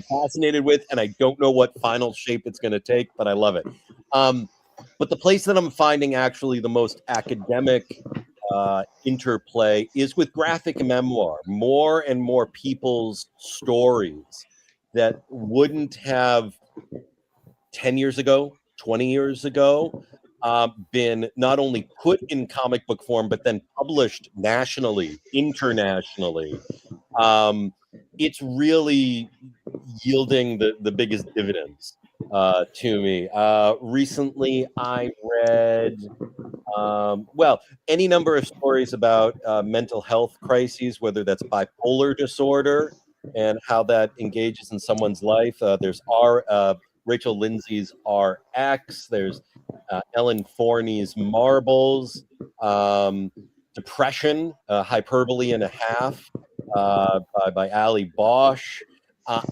fascinated with, and I don't know what final shape it's going to take, but I love it. But the place that I'm finding actually the most academic interplay is with graphic memoir. More and more people's stories that wouldn't have 10 years ago, 20 years ago, been not only put in comic book form, but then published nationally, internationally. It's really yielding the biggest dividends to me. Recently, I read, any number of stories about mental health crises, whether that's bipolar disorder and how that engages in someone's life. There's Rachel Lindsay's RX. There's Ellen Forney's Marbles, Depression, Hyperbole and a Half by Ali Bosch.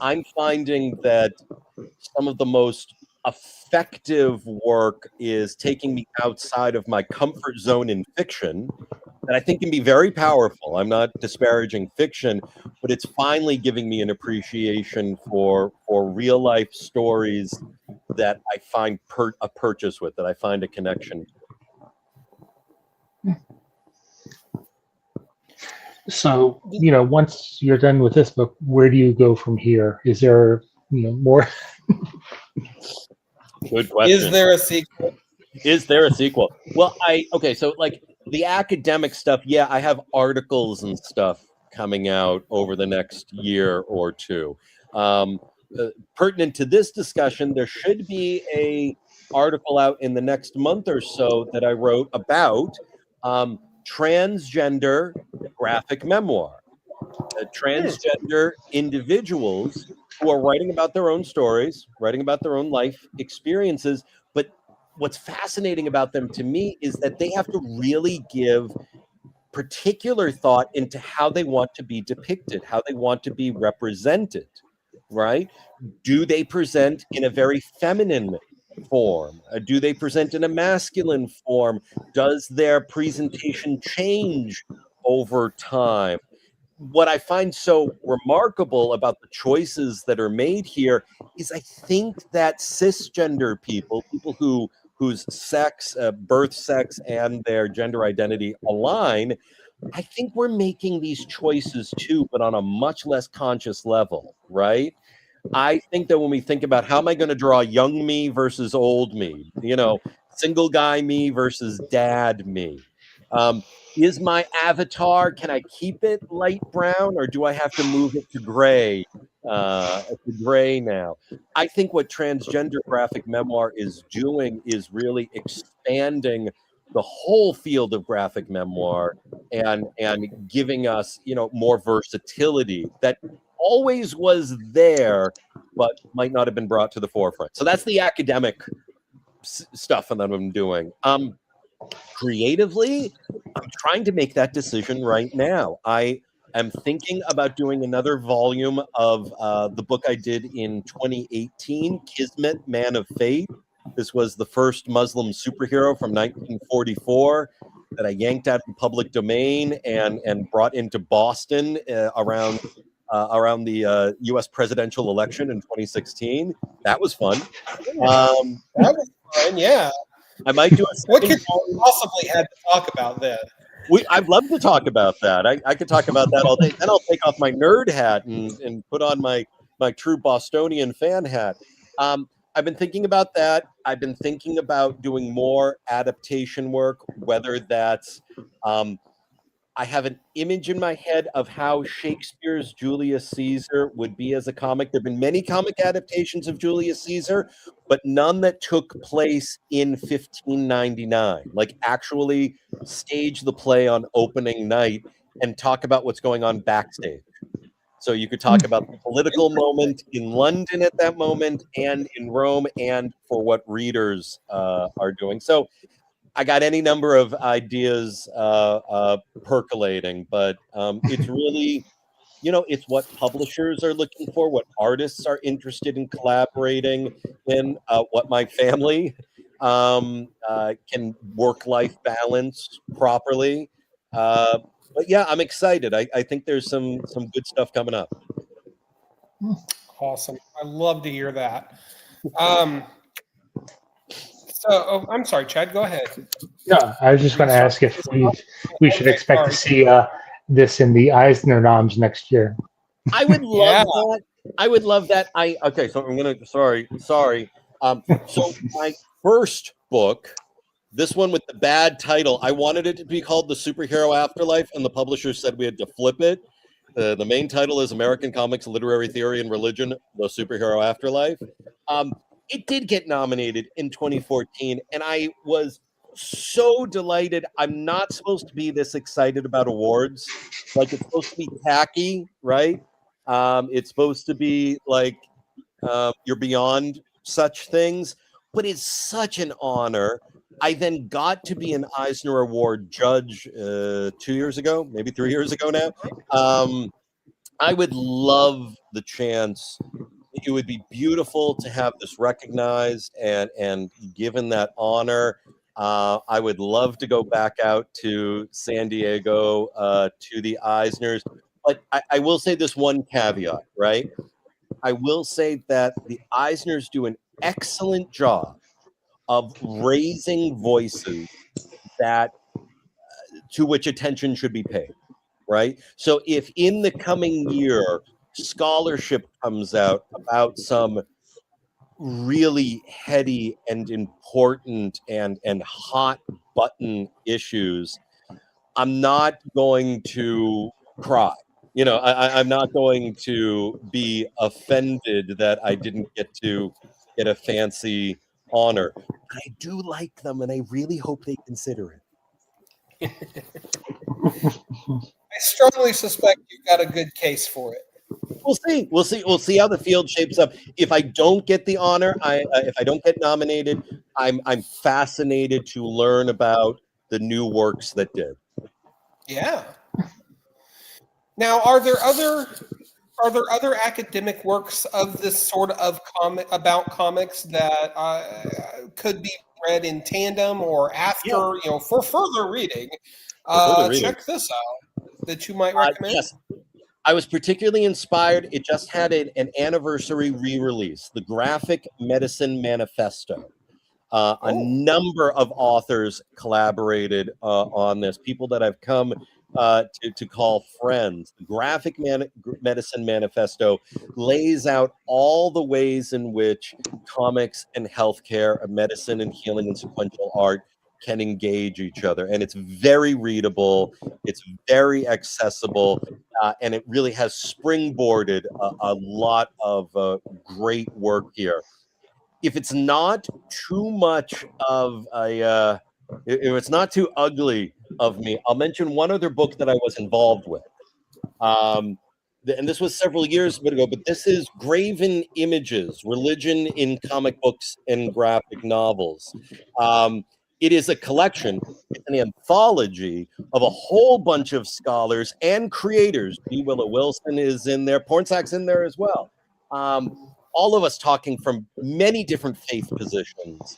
I'm finding that some of the most effective work is taking me outside of my comfort zone in fiction that I think can be very powerful. I'm not disparaging fiction, but it's finally giving me an appreciation for real life stories that I find a purchase with, that I find a connection. So, once you're done with this book, where do you go from here? Is there, more? Good question. Is there a sequel? Is there a sequel? Well, so like the academic stuff, yeah, I have articles and stuff coming out over the next year or two. Pertinent to this discussion, there should be a article out in the next month or so that I wrote about transgender graphic memoir. Transgender individuals who are writing about their own stories, writing about their own life experiences. But what's fascinating about them to me is that they have to really give particular thought into how they want to be depicted, how they want to be represented, right? Do they present in a very feminine form? Do they present in a masculine form? Does their presentation change over time? What I find so remarkable about the choices that are made here is I think that cisgender people whose sex, birth sex, and their gender identity align, I think we're making these choices too, but on a much less conscious level, right? I think that when we think about how am I going to draw young me versus old me, single guy me versus dad me, is my avatar, can I keep it light brown or do I have to move it to gray? Now. I think what transgender graphic memoir is doing is really expanding the whole field of graphic memoir and giving us, more versatility that always was there, but might not have been brought to the forefront. So that's the academic stuff that I'm doing. Creatively, I'm trying to make that decision right now. I am thinking about doing another volume of the book I did in 2018, Kismet, Man of Fate. This was the first Muslim superhero from 1944 that I yanked out of the public domain and brought into Boston around the U.S. presidential election in 2016. That was fun. That was fun, yeah. I might do a What could you possibly have to talk about then? I'd love to talk about that. I could talk about that all day. Then I'll take off my nerd hat and put on my true Bostonian fan hat. I've been thinking about that. I've been thinking about doing more adaptation work, whether that's I have an image in my head of how Shakespeare's Julius Caesar would be as a comic. There have been many comic adaptations of Julius Caesar, but none that took place in 1599. Like actually stage the play on opening night and talk about what's going on backstage. So you could talk about the political moment in London at that moment and in Rome and for what readers are doing. So I got any number of ideas percolating, but it's really, it's what publishers are looking for, what artists are interested in collaborating in, what my family can work-life balance properly. But yeah, I'm excited. I think there's some good stuff coming up. Awesome. I love to hear that. I'm sorry, Chad, go ahead. Yeah, I was just going to ask if we should expect to see this in the Eisner noms next year. I would love that. I would love that. So I'm going to, sorry. So my first book, this one with the bad title, I wanted it to be called The Superhero Afterlife, and the publisher said we had to flip it. The main title is American Comics, Literary Theory, and Religion, The Superhero Afterlife. It did get nominated in 2014, and I was so delighted. I'm not supposed to be this excited about awards. Like, it's supposed to be tacky, right? It's supposed to be like you're beyond such things. but it's such an honor. I then got to be an Eisner Award judge 2 years ago, maybe 3 years ago now. I would love the chance. It would be beautiful to have this recognized and given that honor. I would love to go back out to San Diego to the Eisners. But I will say this one caveat, right? I will say that the Eisners do an excellent job of raising voices that to which attention should be paid, right? So if in the coming year scholarship comes out about some really heady and important and hot button issues, I'm not going to cry. I'm not going to be offended that I didn't get to get a fancy honor. I do like them, and I really hope they consider it. I strongly suspect you've got a good case for it. We'll see how the field shapes up. If I don't get the honor, if I don't get nominated, I'm fascinated to learn about the new works that did. Yeah. Now, are there other academic works of this sort of about comics that could be read in tandem or after, for further reading? Check this out that you might recommend. Yes. I was particularly inspired. It just had an anniversary re-release, the Graphic Medicine Manifesto. A number of authors collaborated on this, people that I've come to call friends. The Graphic Medicine Manifesto lays out all the ways in which comics and healthcare, medicine and healing and sequential art can engage each other. And it's very readable, it's very accessible, and it really has springboarded a lot of great work here. If it's not too much of if it's not too ugly of me, I'll mention one other book that I was involved with. And this was several years ago, but this is Graven Images, Religion in Comic Books and Graphic Novels. It is a collection, it's an anthology of a whole bunch of scholars and creators. B. Willow Wilson is in there, Pornsack's in there as well. All of us talking from many different faith positions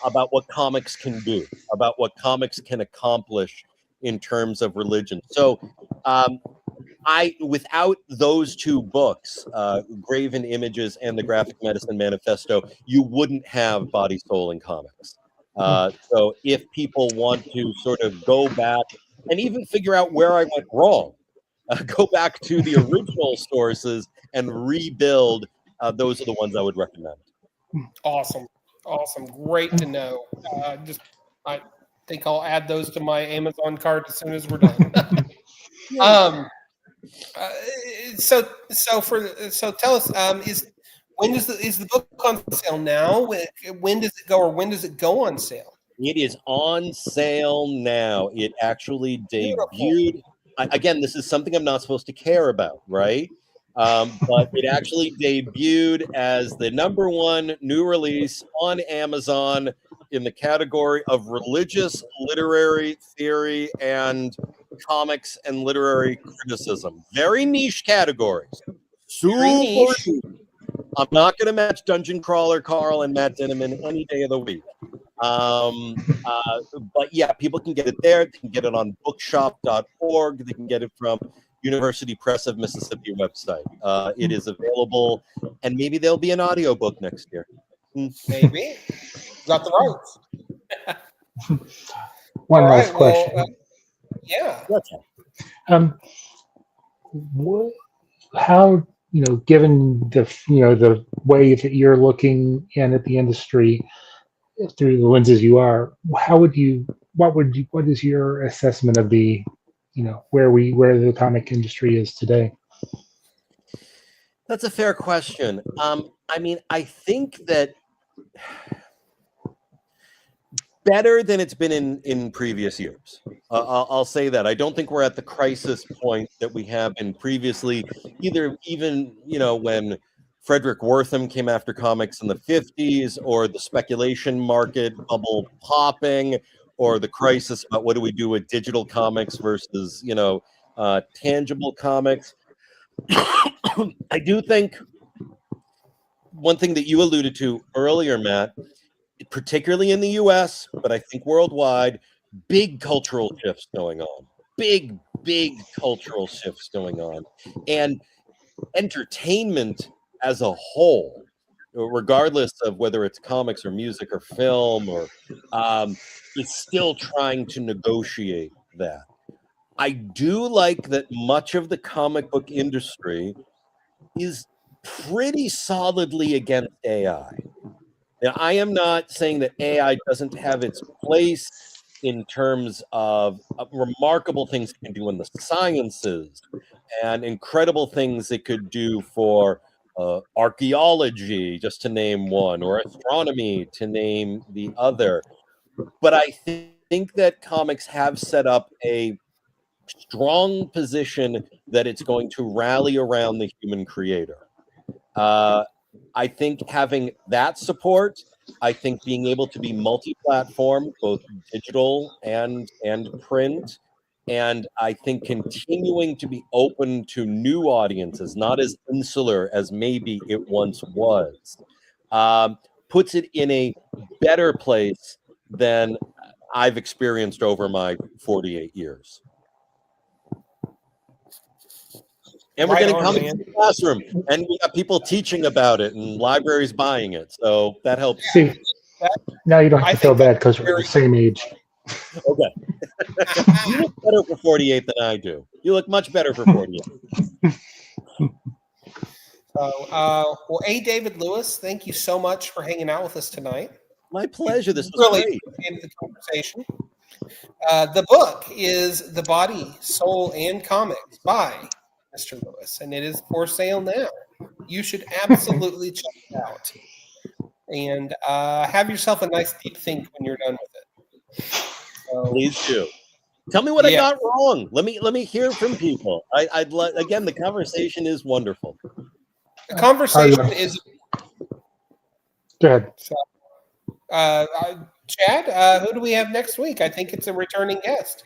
about what comics can do, about what comics can accomplish in terms of religion. So without those two books, Graven Images and the Graphic Medicine Manifesto, you wouldn't have Body, Soul, and Comics. So if people want to sort of go back and even figure out where I went wrong, go back to the original sources and rebuild, those are the ones I would recommend. Awesome. Great to know. I think I'll add those to my Amazon cart as soon as we're done. So tell us, is the book on sale now? When does it go, or when does it go on sale? It is on sale now. It actually debuted. Beautiful. Again, this is something I'm not supposed to care about, right? But it actually debuted as the #1 new release on Amazon in the category of religious literary theory and comics and literary criticism. Very niche categories. Super niche. I'm not going to match Dungeon Crawler Carl and Matt Dinneman any day of the week. But yeah, people can get it there. They can get it on bookshop.org. They can get it from University Press of Mississippi website. It is available, and maybe there'll be an audiobook next year. Maybe. Got the rights. One last question. Yeah. How, given the way that you're looking in at the industry through the lenses you are, what is your assessment of the, where the comic industry is today? That's a fair question. I think that better than it's been in previous years. I'll say that. I don't think we're at the crisis point that we have been previously, even when Frederick Wortham came after comics in the 50s, or the speculation market bubble popping, or the crisis about what do we do with digital comics versus, tangible comics. I do think one thing that you alluded to earlier, Matt, particularly in the US, but I think worldwide, big cultural shifts going on. Big cultural shifts going on. And entertainment as a whole, regardless of whether it's comics or music or film, or is still trying to negotiate that. I do like that much of the comic book industry is pretty solidly against AI. Now, I am not saying that AI doesn't have its place in terms of remarkable things it can do in the sciences and incredible things it could do for archaeology, just to name one, or astronomy, to name the other. But I think that comics have set up a strong position that it's going to rally around the human creator. I think having that support, I think being able to be multi-platform, both digital and print, and I think continuing to be open to new audiences, not as insular as maybe it once was, puts it in a better place than I've experienced over my 48 years. And we're getting comics in the classroom, and we got people teaching about it, and libraries buying it. So that helps. See, now you don't have to feel bad because we're the same age. Okay. You look better for 48 than I do. You look much better for 48. Well, David Lewis, thank you so much for hanging out with us tonight. My pleasure. This was really great. Into the conversation. The book is The Body, Soul, and Comics by Mr. Lewis, and it is for sale now. You should absolutely check it out. And have yourself a nice deep think when you're done with it. So, please do. Tell me what I got wrong. Let me hear from people. I'd like, again, the conversation is wonderful. The conversation is. Go ahead. So, Chad, who do we have next week? I think it's a returning guest.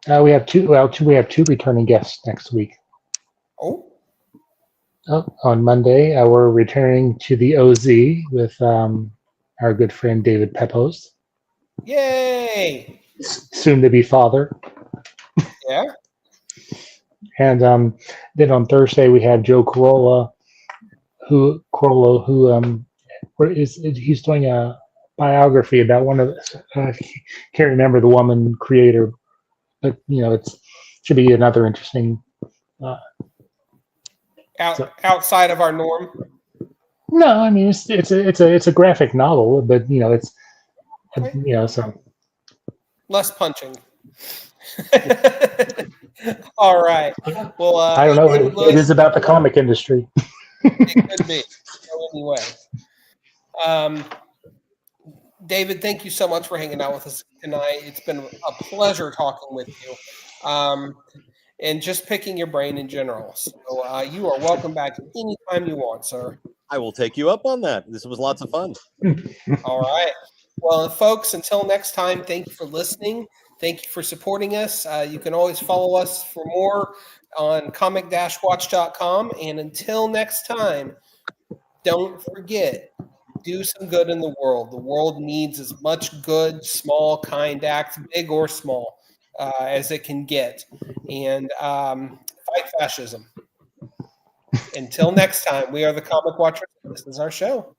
We have two. Well, we have two returning guests next week. Oh, on Monday, we're returning to the OZ with our good friend David Pepose. Yay! Soon to be father. Yeah. And then on Thursday we have Joe Corolla, who he's doing a biography about one of I can't remember the woman creator, but it should be another interesting. Outside of our norm. No, I mean it's a graphic novel, but it's so less punching. All right. Well, I don't know. It is about the comic industry. It could be. So anyway, David, thank you so much for hanging out with us tonight. It's been a pleasure talking with you. And just picking your brain in general. So you are welcome back anytime you want, sir. I will take you up on that. This was lots of fun. All right. Well, folks, until next time, thank you for listening. Thank you for supporting us. You can always follow us for more on comic-watch.com. And until next time, don't forget, do some good in the world. The world needs as much good, small, kind acts, big or small, as it can get. And fight fascism. Until next time, we are the Comic Watchers. This is our show.